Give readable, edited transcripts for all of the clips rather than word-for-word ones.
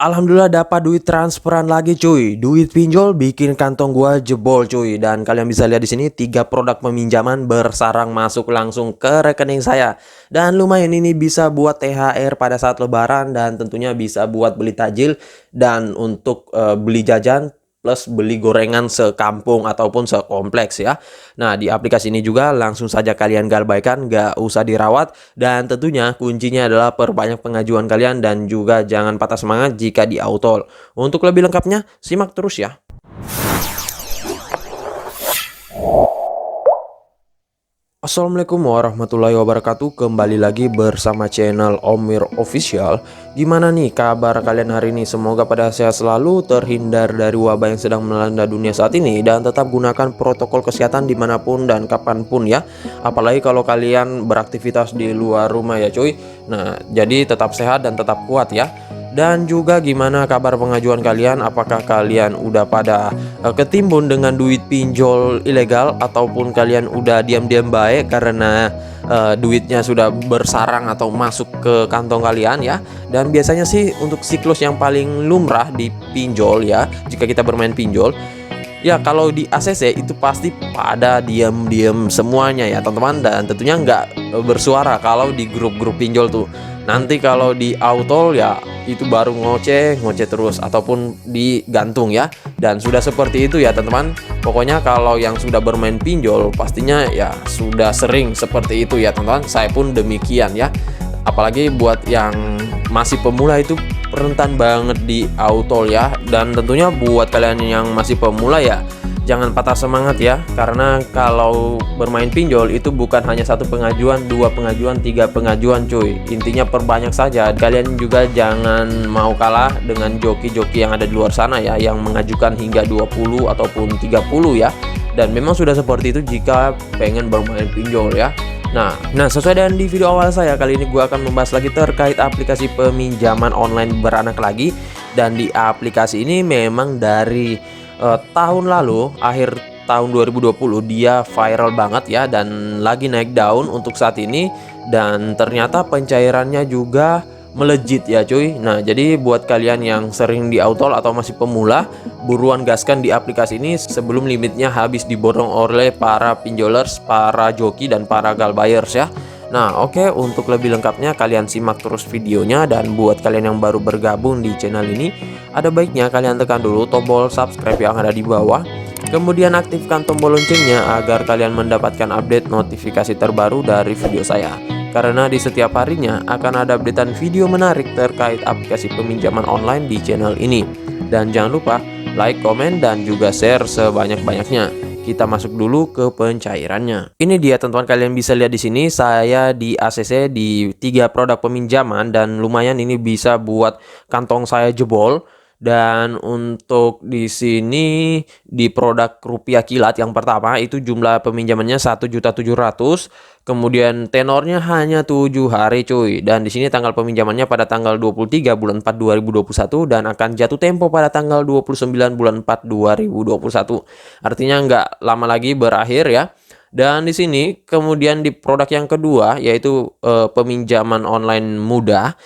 Alhamdulillah dapat duit transferan lagi cuy. Duit pinjol bikin kantong gua jebol cuy. Dan kalian bisa lihat di sini 3 produk peminjaman bersarang masuk langsung ke rekening saya. Dan lumayan ini bisa buat THR pada saat lebaran dan tentunya bisa buat beli takjil dan untuk beli jajan plus beli gorengan sekampung ataupun sekompleks ya. Nah, di aplikasi ini juga langsung saja kalian galbaikan, nggak usah dirawat. Dan tentunya kuncinya adalah perbanyak pengajuan kalian dan juga jangan patah semangat jika di autol. Untuk lebih lengkapnya, simak terus ya. Assalamualaikum warahmatullahi wabarakatuh. Kembali lagi bersama channel Omir Official. Gimana nih kabar kalian hari ini? Semoga pada sehat selalu, terhindar dari wabah yang sedang melanda dunia saat ini, dan tetap gunakan protokol kesehatan dimanapun dan kapanpun ya. Apalagi kalau kalian beraktivitas di luar rumah ya cuy. Nah, jadi tetap sehat dan tetap kuat ya. Dan juga gimana kabar pengajuan kalian? Apakah kalian udah pada ketimbun dengan duit pinjol ilegal, ataupun kalian udah diam-diam baik karena duitnya sudah bersarang atau masuk ke kantong kalian ya? Dan biasanya sih untuk siklus yang paling lumrah di pinjol ya, jika kita bermain pinjol ya, kalau di ACC itu pasti pada diam-diam semuanya ya teman-teman, dan tentunya nggak bersuara kalau di grup-grup pinjol tuh. Nanti kalau di autol ya itu baru ngoceh terus ataupun digantung ya. Dan sudah seperti itu ya teman-teman. Pokoknya kalau yang sudah bermain pinjol pastinya ya sudah sering seperti itu ya teman-teman. Saya pun demikian ya. Apalagi buat yang masih pemula itu rentan banget di autol ya. Dan tentunya buat kalian yang masih pemula ya jangan patah semangat ya, karena kalau bermain pinjol itu bukan hanya 1 pengajuan, 2 pengajuan, 3 pengajuan cuy. Intinya perbanyak saja. Kalian juga jangan mau kalah dengan joki-joki yang ada di luar sana ya, yang mengajukan hingga 20 ataupun 30 ya. Dan memang sudah seperti itu jika pengen bermain pinjol ya. Nah, sesuai dengan di video awal saya, kali ini gue akan membahas lagi terkait aplikasi peminjaman online beranak lagi. Dan di aplikasi ini memang dari tahun lalu, akhir tahun 2020 dia viral banget ya, dan lagi naik daun untuk saat ini. Dan ternyata pencairannya juga melejit ya cuy. Nah, jadi buat kalian yang sering di autol atau masih pemula, buruan gaskan di aplikasi ini sebelum limitnya habis diborong oleh para pinjolers, para joki, dan para gal buyers ya. Nah oke, untuk lebih lengkapnya kalian simak terus videonya. Dan buat kalian yang baru bergabung di channel ini, ada baiknya kalian tekan dulu tombol subscribe yang ada di bawah. Kemudian aktifkan tombol loncengnya agar kalian mendapatkan update notifikasi terbaru dari video saya. Karena di setiap harinya akan ada updatean video menarik terkait aplikasi peminjaman online di channel ini. Dan jangan lupa like, komen, dan juga share sebanyak-banyaknya. Kita masuk dulu ke pencairannya. Ini dia teman-teman, kalian bisa lihat di sini saya di ACC di 3 produk peminjaman, dan lumayan ini bisa buat kantong saya jebol. Dan untuk di sini di produk rupiah kilat yang pertama itu jumlah peminjamannya 1.700.000, kemudian tenornya hanya 7 hari cuy. Dan di sini tanggal peminjamannya pada tanggal 23 bulan 4 2021 dan akan jatuh tempo pada tanggal 29 bulan 4 2021. Artinya nggak lama lagi berakhir ya. Dan di sini kemudian di produk yang kedua yaitu peminjaman online mudah.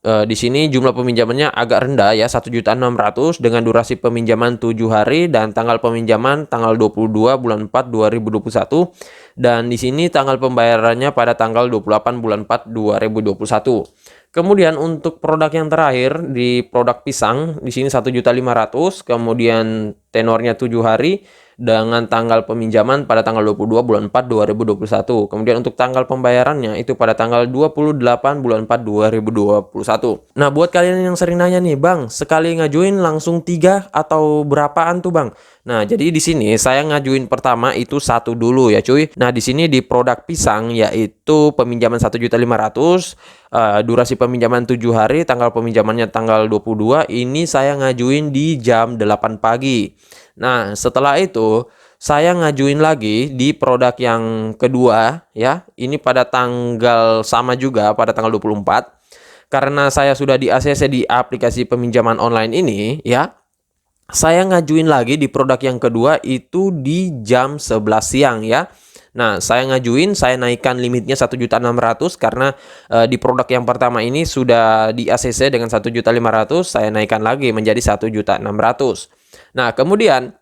Di sini jumlah peminjamannya agak rendah ya, 1.600.000 dengan durasi peminjaman 7 hari dan tanggal peminjaman tanggal 22 bulan 4 2021, dan di sini tanggal pembayarannya pada tanggal 28 bulan 4 2021. Kemudian untuk produk yang terakhir di produk pisang di sini 1.500.000, kemudian tenornya 7 hari dengan tanggal peminjaman pada tanggal 22 bulan 4 2021. Kemudian untuk tanggal pembayarannya itu pada tanggal 28 bulan 4 2021. Nah, buat kalian yang sering nanya nih, "Bang, sekali ngajuin langsung 3 atau berapaan tuh, Bang?" Nah, jadi di sini saya ngajuin pertama itu 1 dulu ya, cuy. Nah, di sini di produk pisang yaitu peminjaman 1.500.000, durasi peminjaman 7 hari, tanggal peminjamannya tanggal 22, ini saya ngajuin di jam 8 pagi. Nah, setelah itu saya ngajuin lagi di produk yang kedua ya. Ini pada tanggal sama juga pada tanggal 24. Karena saya sudah di ACC di aplikasi peminjaman online ini ya, saya ngajuin lagi di produk yang kedua itu di jam 11 siang ya. Nah, saya ngajuin, saya naikkan limitnya 1.600.000 karena di produk yang pertama ini sudah di ACC dengan 1.500.000, saya naikkan lagi menjadi 1.600.000. Nah, kemudian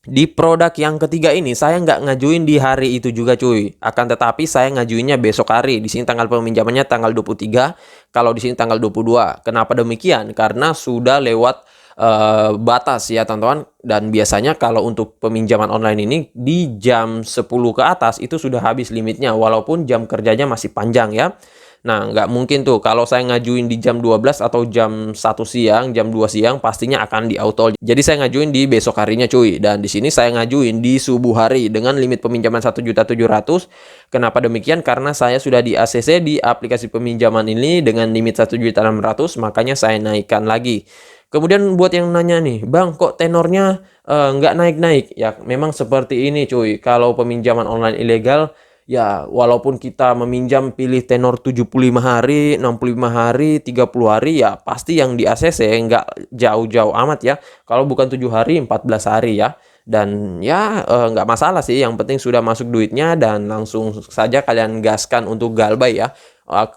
di produk yang ketiga ini saya nggak ngajuin di hari itu juga cuy. Akan tetapi saya ngajuinnya besok hari. Di sini tanggal peminjamannya tanggal 23, kalau di sini tanggal 22. Kenapa demikian? Karena sudah lewat batas ya teman-teman. Dan biasanya kalau untuk peminjaman online ini di jam 10 ke atas itu sudah habis limitnya, walaupun jam kerjanya masih panjang ya. Nah, nggak mungkin tuh kalau saya ngajuin di jam 12 atau jam 1 siang, jam 2 siang pastinya akan di auto. Jadi saya ngajuin di besok harinya cuy. Dan di sini saya ngajuin di subuh hari dengan limit peminjaman 1.700.000. Kenapa demikian? Karena saya sudah di ACC di aplikasi peminjaman ini dengan limit 1.600.000, makanya saya naikkan lagi. Kemudian buat yang nanya nih, Bang, kok tenornya nggak naik-naik? Ya, memang seperti ini cuy. Kalau peminjaman online ilegal, ya, walaupun kita meminjam pilih tenor 75 hari, 65 hari, 30 hari, ya pasti yang di ACC nggak jauh-jauh amat ya. Kalau bukan 7 hari, 14 hari ya. Dan ya nggak masalah sih, yang penting sudah masuk duitnya dan langsung saja kalian gaskan untuk galbay ya.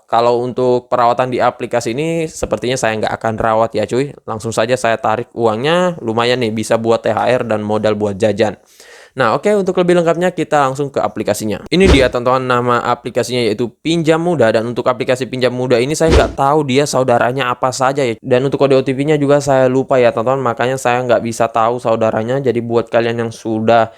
Kalau untuk perawatan di aplikasi ini sepertinya saya nggak akan rawat ya cuy. Langsung saja saya tarik uangnya, lumayan nih bisa buat THR dan modal buat jajan. Nah, oke, untuk lebih lengkapnya kita langsung ke aplikasinya. Ini dia teman-teman, nama aplikasinya yaitu Pinjam Mudah. Dan untuk aplikasi Pinjam Mudah ini saya nggak tahu dia saudaranya apa saja ya. Dan untuk kode OTP-nya juga saya lupa ya teman-teman, makanya saya nggak bisa tahu saudaranya. Jadi buat kalian yang sudah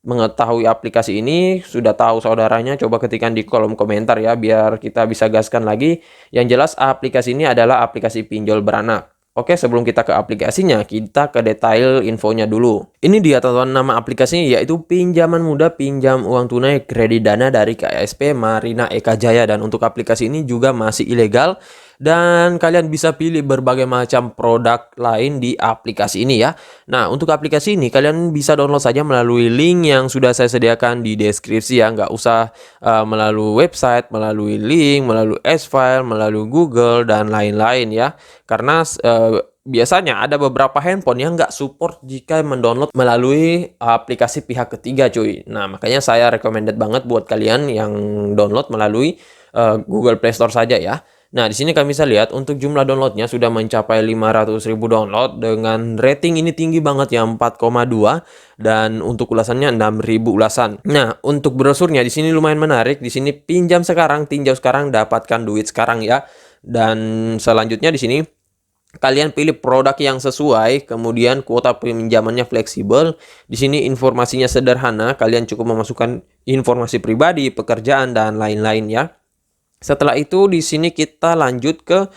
mengetahui aplikasi ini, sudah tahu saudaranya, coba ketikkan di kolom komentar ya, biar kita bisa gaskan lagi. Yang jelas aplikasi ini adalah aplikasi pinjol beranak. Oke, sebelum kita ke aplikasinya, kita ke detail infonya dulu. Ini dia teman-teman, nama aplikasinya yaitu Pinjaman Mudah Pinjam Uang Tunai Kredit Dana dari KSP Marina Eka Jaya. Dan untuk aplikasi ini juga masih ilegal. Dan kalian bisa pilih berbagai macam produk lain di aplikasi ini ya. Nah, untuk aplikasi ini kalian bisa download saja melalui link yang sudah saya sediakan di deskripsi ya. Nggak usah melalui website, melalui link, melalui S-File, melalui Google, dan lain-lain ya. Karena biasanya ada beberapa handphone yang nggak support jika mendownload melalui aplikasi pihak ketiga cuy. Nah, makanya saya recommended banget buat kalian yang download melalui Google Play Store saja ya. Nah, di sini kami bisa lihat untuk jumlah downloadnya sudah mencapai 500.000 download dengan rating ini tinggi banget ya, 4,2, dan untuk ulasannya 6.000 ulasan. Nah, untuk brosurnya di sini lumayan menarik. Di sini pinjam sekarang, tinjau sekarang, dapatkan duit sekarang ya. Dan selanjutnya di sini kalian pilih produk yang sesuai, kemudian kuota pinjamannya fleksibel. Di sini informasinya sederhana, kalian cukup memasukkan informasi pribadi, pekerjaan, dan lain-lain ya. Setelah itu di sini kita lanjut ke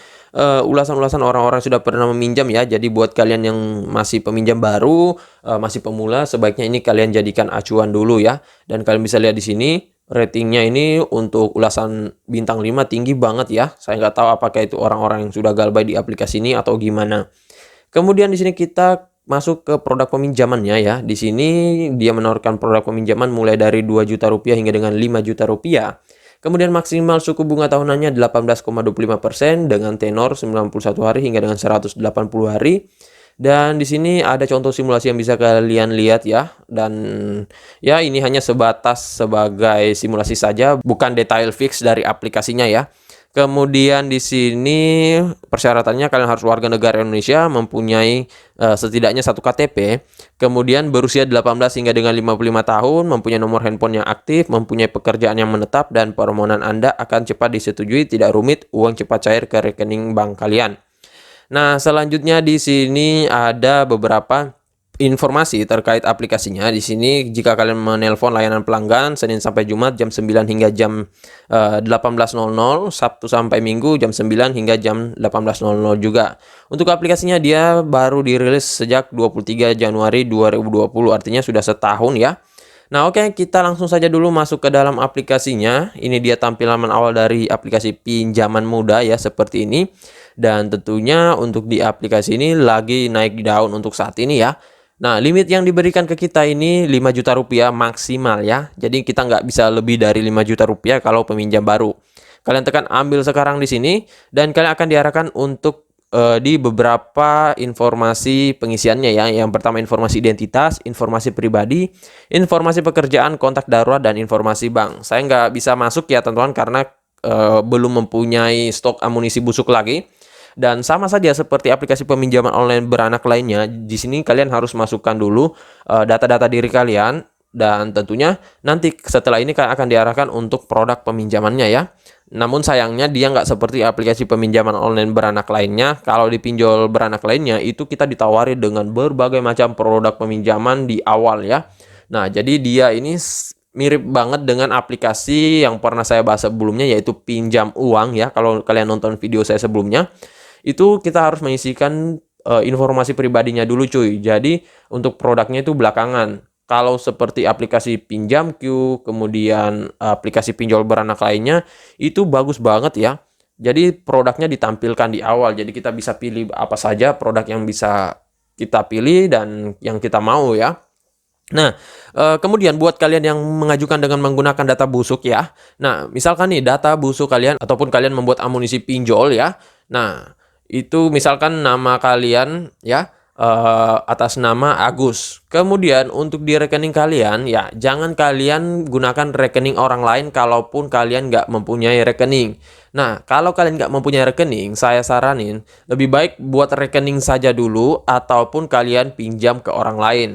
ulasan-ulasan orang-orang yang sudah pernah meminjam ya. Jadi buat kalian yang masih peminjam baru, masih pemula, sebaiknya ini kalian jadikan acuan dulu ya. Dan kalian bisa lihat di sini ratingnya ini untuk ulasan bintang 5 tinggi banget ya. Saya nggak tahu apakah itu orang-orang yang sudah galbay di aplikasi ini atau gimana. Kemudian di sini kita masuk ke produk peminjamannya ya. Di sini dia menawarkan produk peminjaman mulai dari 2 juta rupiah hingga dengan 5 juta rupiah. Kemudian maksimal suku bunga tahunannya 18,25% dengan tenor 91 hari hingga dengan 180 hari. Dan di sini ada contoh simulasi yang bisa kalian lihat ya. Dan ya ini hanya sebatas sebagai simulasi saja, bukan detail fix dari aplikasinya ya. Kemudian di sini persyaratannya kalian harus warga negara Indonesia, mempunyai setidaknya 1 KTP, kemudian berusia 18 hingga dengan 55 tahun, mempunyai nomor handphone yang aktif, mempunyai pekerjaan yang menetap, dan permohonan Anda akan cepat disetujui, tidak rumit, uang cepat cair ke rekening bank kalian. Nah, selanjutnya di sini ada beberapa informasi terkait aplikasinya. Di sini jika kalian menelpon layanan pelanggan Senin sampai Jumat jam 9 hingga jam 18.00, Sabtu sampai Minggu jam 9 hingga jam 18.00 juga. Untuk aplikasinya dia baru dirilis sejak 23 Januari 2020, artinya sudah setahun ya. Nah, oke, kita langsung saja dulu masuk ke dalam aplikasinya. Ini dia tampilan awal dari aplikasi Pinjaman Mudah ya, seperti ini. Dan tentunya untuk di aplikasi ini lagi naik daun untuk saat ini ya. Nah, limit yang diberikan ke kita ini 5 juta rupiah maksimal ya. Jadi kita nggak bisa lebih dari 5 juta rupiah kalau peminjam baru. Kalian tekan ambil sekarang di sini dan kalian akan diarahkan untuk di beberapa informasi pengisiannya ya. Yang pertama informasi identitas, informasi pribadi, informasi pekerjaan, kontak darurat, dan informasi bank. Saya nggak bisa masuk ya teman-teman karena belum mempunyai stok amunisi busuk lagi. Dan sama saja seperti aplikasi peminjaman online beranak lainnya, di sini kalian harus masukkan dulu data-data diri kalian, dan tentunya nanti setelah ini akan diarahkan untuk produk peminjamannya ya. Namun sayangnya dia nggak seperti aplikasi peminjaman online beranak lainnya. Kalau di pinjol beranak lainnya itu kita ditawari dengan berbagai macam produk peminjaman di awal ya. Nah, jadi dia ini mirip banget dengan aplikasi yang pernah saya bahas sebelumnya, yaitu pinjam uang ya. Kalau kalian nonton video saya sebelumnya, itu kita harus mengisikan informasi pribadinya dulu cuy. Jadi untuk produknya itu belakangan. Kalau seperti aplikasi PinjamQ, kemudian aplikasi pinjol beranak lainnya, itu bagus banget ya. Jadi produknya ditampilkan di awal. Jadi kita bisa pilih apa saja produk yang bisa kita pilih dan yang kita mau ya. Nah, kemudian buat kalian yang mengajukan dengan menggunakan data busuk ya. Nah, misalkan nih data busuk kalian ataupun kalian membuat amunisi pinjol ya. Nah, itu misalkan nama kalian ya, atas nama Agus. Kemudian untuk di rekening kalian ya, jangan kalian gunakan rekening orang lain kalaupun kalian nggak mempunyai rekening. Nah, kalau kalian nggak mempunyai rekening, saya saranin lebih baik buat rekening saja dulu ataupun kalian pinjam ke orang lain.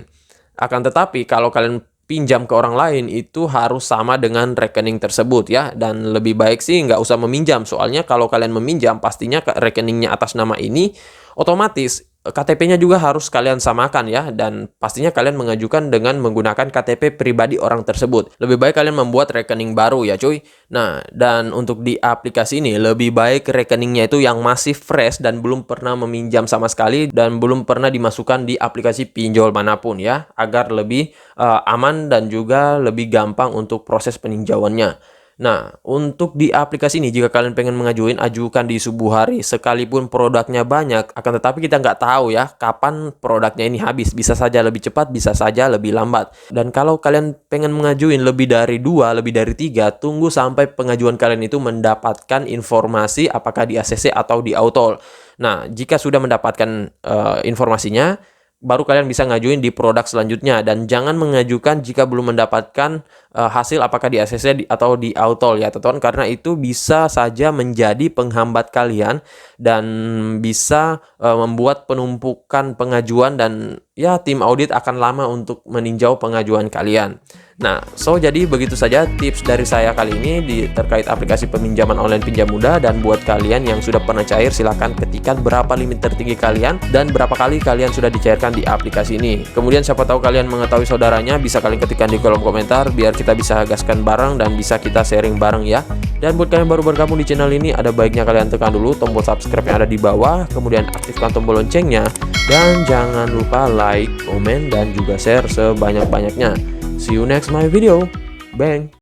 Akan tetapi kalau kalian pinjam ke orang lain itu harus sama dengan rekening tersebut ya. Dan lebih baik sih nggak usah meminjam. Soalnya kalau kalian meminjam pastinya rekeningnya atas nama ini otomatis KTP-nya juga harus kalian samakan ya. Dan pastinya kalian mengajukan dengan menggunakan KTP pribadi orang tersebut. Lebih baik kalian membuat rekening baru ya cuy. Nah, dan untuk di aplikasi ini lebih baik rekeningnya itu yang masih fresh dan belum pernah meminjam sama sekali dan belum pernah dimasukkan di aplikasi pinjol manapun ya, agar lebih aman dan juga lebih gampang untuk proses peninjauannya. Nah, untuk di aplikasi ini jika kalian pengen ajukan di subuh hari sekalipun produknya banyak, akan tetapi kita nggak tahu ya kapan produknya ini habis. Bisa saja lebih cepat, bisa saja lebih lambat. Dan kalau kalian pengen mengajuin lebih dari 2, lebih dari 3, tunggu sampai pengajuan kalian itu mendapatkan informasi apakah di ACC atau di Autol. Nah, jika sudah mendapatkan informasinya, baru kalian bisa ngajuin di produk selanjutnya. Dan jangan mengajukan jika belum mendapatkan hasil apakah di ACC atau di Autol ya teman-teman, karena itu bisa saja menjadi penghambat kalian dan bisa membuat penumpukan pengajuan dan ya tim audit akan lama untuk meninjau pengajuan kalian. Nah, jadi begitu saja tips dari saya kali ini terkait aplikasi peminjaman online pinjam mudah. Dan buat kalian yang sudah pernah cair, silahkan ketikkan berapa limit tertinggi kalian dan berapa kali kalian sudah dicairkan di aplikasi ini. Kemudian siapa tahu kalian mengetahui saudaranya, bisa kalian ketikkan di kolom komentar biar kita bisa gaskan bareng dan bisa kita sharing bareng ya. Dan buat kalian baru bergabung di channel ini, ada baiknya kalian tekan dulu tombol subscribe yang ada di bawah, kemudian aktifkan tombol loncengnya, dan jangan lupa like, komen, dan juga share sebanyak-banyaknya. See you next my video. Bang.